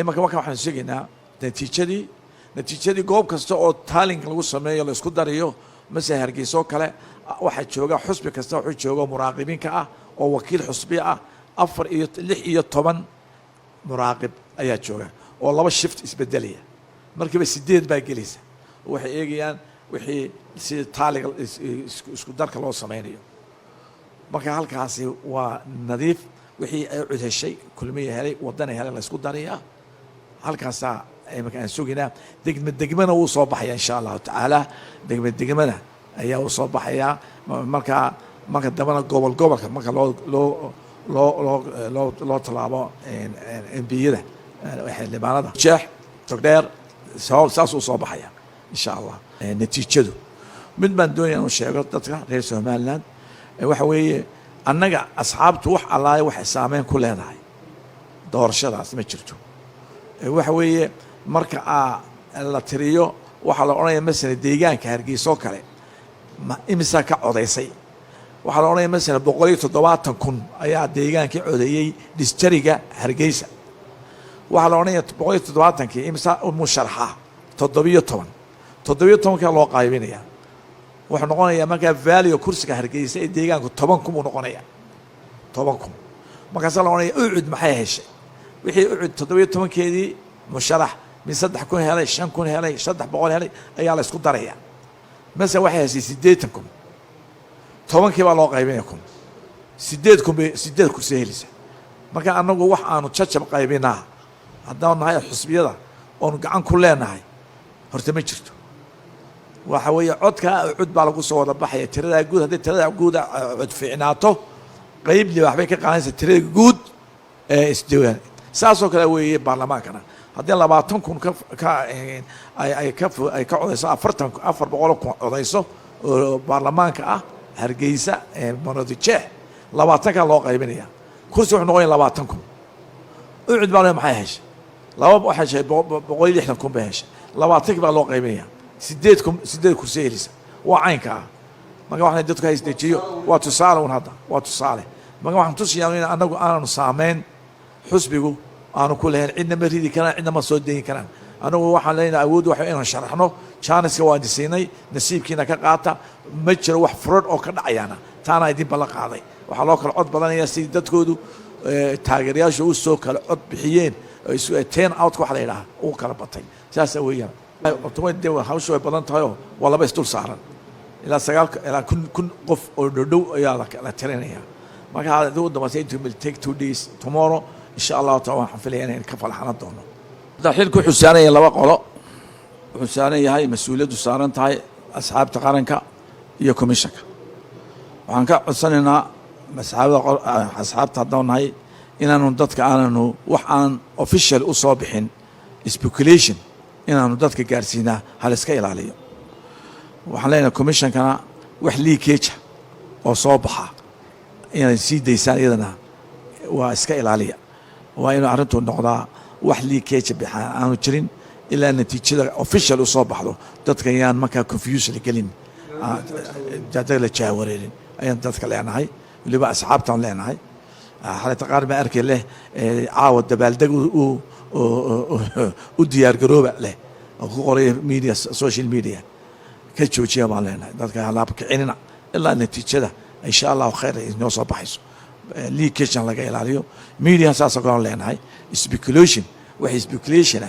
marka waxaan sheegaynaa natiijadii goob kasta oo taalink lagu sameeyo la isku dariyo masala Hargeysa kale waxa jooga xusbi kasta wuxuu jooga muraaqibiinka ah oo wakiil xusbi ah 4 iyo 6 iyo 10 muraaqib ayaa jooga oo laba shift isbedelaya markiiba 8 baa gelaysa waxay eegayaan wixii si taalig isku darka loo sameeyo marka halkaasi waa nadiif wixii ay cudhashay kulmiye helay wadana helay la isku dariyaa halkaasa ay markaan suginaa degmana uu soo baxaya insha Allah taala degmana ayaa uu soo baxaya marka dabana gobolka marka loo talaabo MPyada waxay libaanada jeex togdheer saas uu soo baxaya insha Allah natiijadu mid baan doonayaa inuu sheego dadka reer Soomaaliland waxa weeye annaga asxaabtu wax allaah wax saameyn ku leedahay doorashadaas ma jirto waxa weeye marka la tiriyo waxa la oranayaa mesela deegaanka Hargeysa kale ma imisa ka codaysay waxa la oranayaa mesela 170,000 ayaa deegaankii codeeyay districtga Hargeysa waxa la oranayaa 170,000 imisa musharaxa 17 ka loo qaybinaya waxa noqonaya marka value kursiga Hargeysa ee deegaanku 10,000 noqonaya 10,000 marka la oranayaa ucud maxay heshay wixii ucud 17keedii musharax من 3,000 helay 5,000 helay 300 helay ayaa la isku daraya mesela waxay hesay 8,000 10kii baa loo qaybinayaa 8 kursi helaysa marka anagu wax aanu jajab qaybinaa haddaan nahay xusbiyada oo gacan ku leenahay horta ma jirto waxa weeye codka cod baa lagu soo wada baxay tirada guud hadii tirada guud cod fiicnaato qayb li waxbay ka qaadaysa tirada guud ee isdiiwaan saasoo kale weeye baarlamaankana haddii 20,000 ay ka codayso 400 codayso oo baarlamaanka ah Hargeysa Maroodijeex 20 loo qaybinaya kursi wuxuu noqonayaa 20,000 ucud baa maxay heshay laba waxa shay 160,000 baa heshay 20 baa loo qaybinaya 8 kursi helisa waa caynka marka waxaan dadku haysteejiyo waa tusaale hadda waa tusaale marka waxaan tusiyaa in anagu aanu saameyn xusbigu aanu ku leeyahay cidna ma ridi karaan cidna ma soo deyn karaan anagu waxaan leenahay awood waxa inaan sharaxno chance waa disinay nasiibkiina ka qaata ma jiro wax fraud oo ka dhacayana taana idin bala qaaday waxa loo kala cod badanaya si dadkoodu taageerayaasha u soo kala cod bixiyeen isu 10 out wax la yiraahdo oo kala batay saas weeyaan otomaatig waa hawshu ay badan tahay oo laba istul saaran ilaa 9 ilaa kun qof oo dhow ayaa la tirinaya marka hada uu dhamasay it will take 2 days tomorrow insha Allah ta'ala xafiliyana in ka falxana doono daxilku xusaanaya laba qolo xusaanayahay mas'uuliyadu saaran tahay asxaabta qaranka iyo komishanka waxaan ka codsanaynaa asxaabta doonahay inaanu dadka aanu wax aan official u soo bixin speculation inaanu dadka gaarsiinaa hal iska ilaaliyo waxaan leenahay komishankana wax leakage oo soo baxa inay sii daysaan iyadana waa iska ilaaliya waa inuu arrintu noqdaa wax leakage bixaan aanu jirin ilaa natiijada official u soo baxdo dadka ayaan markaa confusion gelin dadka la jaawareerin ayaan dadka leenahay waliba asxaabtaan leenahay xalata qaar ma arkay leh caawa dabaaldeg u diyaar garooba leh oo ku qoray media social media ka joojiya baan leenahay dadka halaab kicinina ilaa natiijada insha Allah khayr inoo soo baxayso leakage laga ilaaliyo media saas oo kale leenahay speculation wax speculation